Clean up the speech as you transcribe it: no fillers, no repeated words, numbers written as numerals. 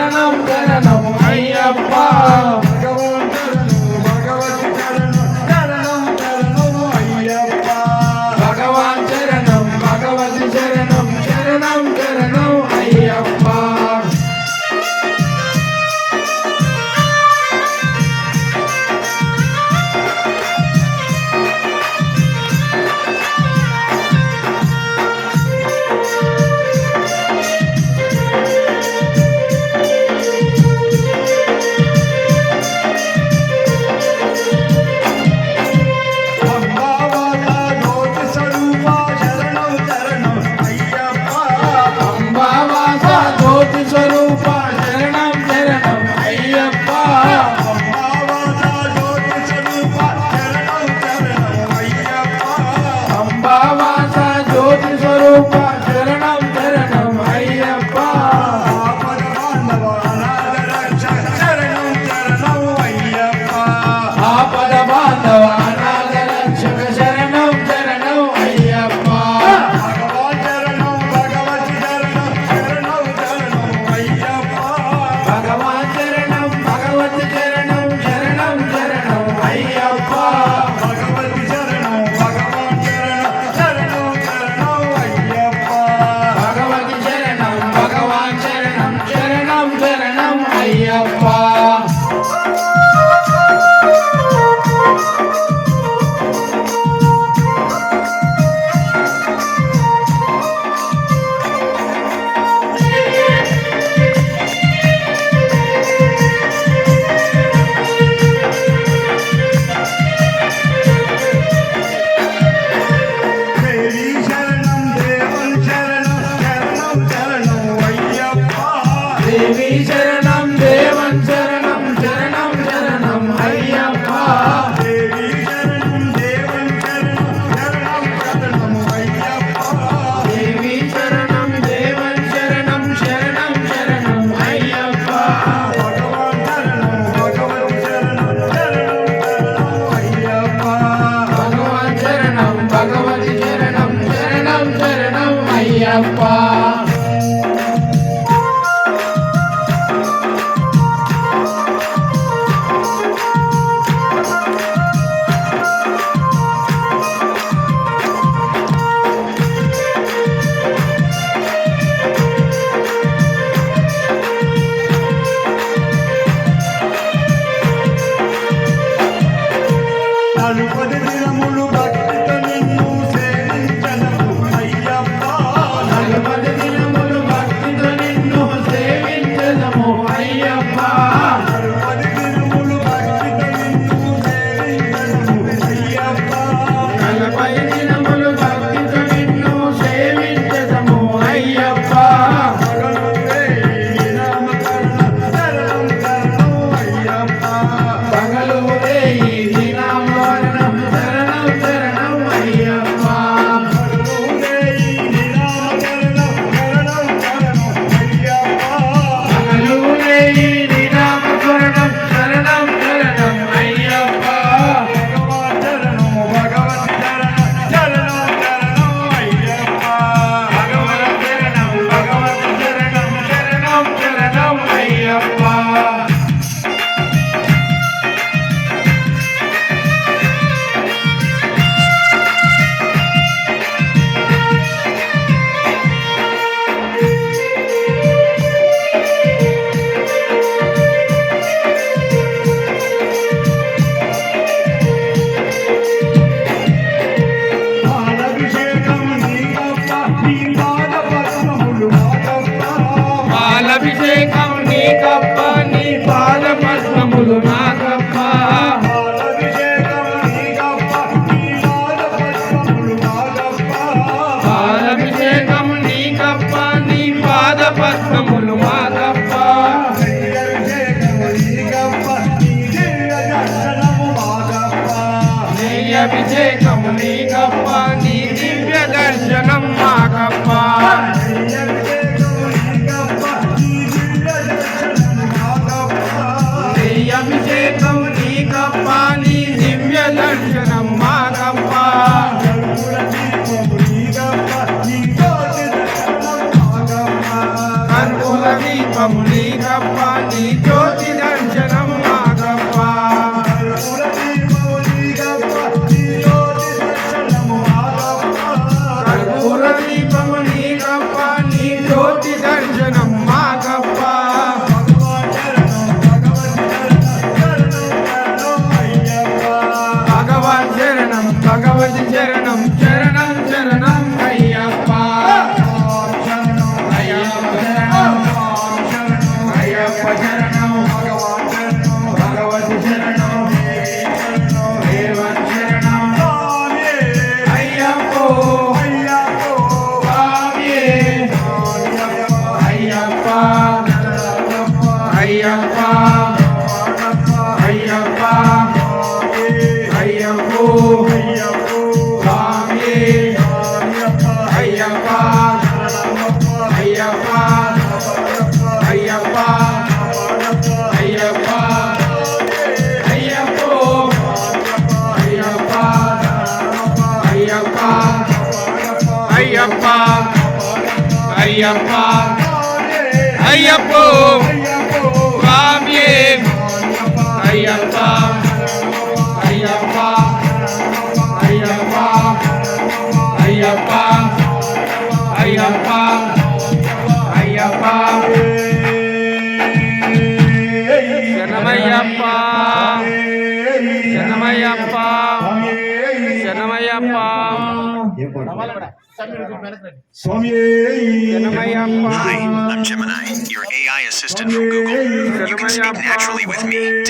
శరణం శరణం అయ్యప్ప భగవాన్ శరణం భగవతి శరణం శరణం శరణం అయ్యప్ప దేవి శరణం దేవన్ శరణం శరణం శరణం అయ్యప్ప దేవి శరణం దేవన్ శరణం శరణం శరణం అయ్యప్ప దేవి శరణం దేవన్ శరణం శరణం శరణం అయ్యప్ప భగవాన్ శరణం భగవతి శరణం శరణం శరణం అయ్యప్ప భగవాన్ శరణం భగవతి శరణం శరణం శరణం అయ్యప్ప నలుపది దినములు భక్తితో నిన్ను సేవించదము అయ్యప్ప నలుపది దినములు భక్తితో నిన్ను సేవించదము అయ్యప్ప నలుపది దినములు భక్తితో నిన్ను సేవించదము అయ్యప్ప నలుపది దినములు భక్తితో నిన్ను సేవించదము అయ్యప్ప పగలు రేయి దినమకరణం శరణం శరణం అయ్యప్ప పగలు రేయి దినామకరణం శరణం శరణం అయ్యప్ప పగలు రేయి దినమకరణం శరణం శరణం అయ్యప్ప భగవాన్ శరణం భగవతి శరణం శరణం శరణం అయ్యప్ప భగవన్ శరణం భగవతి శరణం శరణం శరణం అయ్యప్ప పాలాభిషేకం నీకప్ప నీ పాద పద్మములు మాకప్ప పాలాభిషేకం నీకప్ప దీపము నీకప్ప నీ జ్యోతి దర్శనం మాకప్ప కర్పూర దీపము నీకప్ప నీ జ్యోతి దర్శనం మాకప్ప భగవత్ చరణం చరణం చరణం అయ్యప్ప అయ్యప్ప చరణం భగవత్ చరణం దేవన్ చరణం అయ్యప్పో స్వామియే అయ్యప్ప అయ్యప్ప అయ్యప్ప అయ్యప్పో స్వామియే అయ్యప్ప అయ్యప్ప అయ్యప్ప అయ్యప్ప అయ్యప్పో అయ్యప్ప అయ్యప్ప అయ్యప్ప అయ్యప్ప అయ్యప్పో స్వామియే అయ్యప్ప అయ్యప్ప అయ్యప్ప అయ్యప్ప అయ్యప్ప అయ్యప్ప శరణమయ్యప్ప శరణమయ్యప్ప శరణమయ్యప్ప స్వామి శరణమయ్యప్ప Hi, I'm Gemini, your AI assistant from Google. You can speak naturally with me.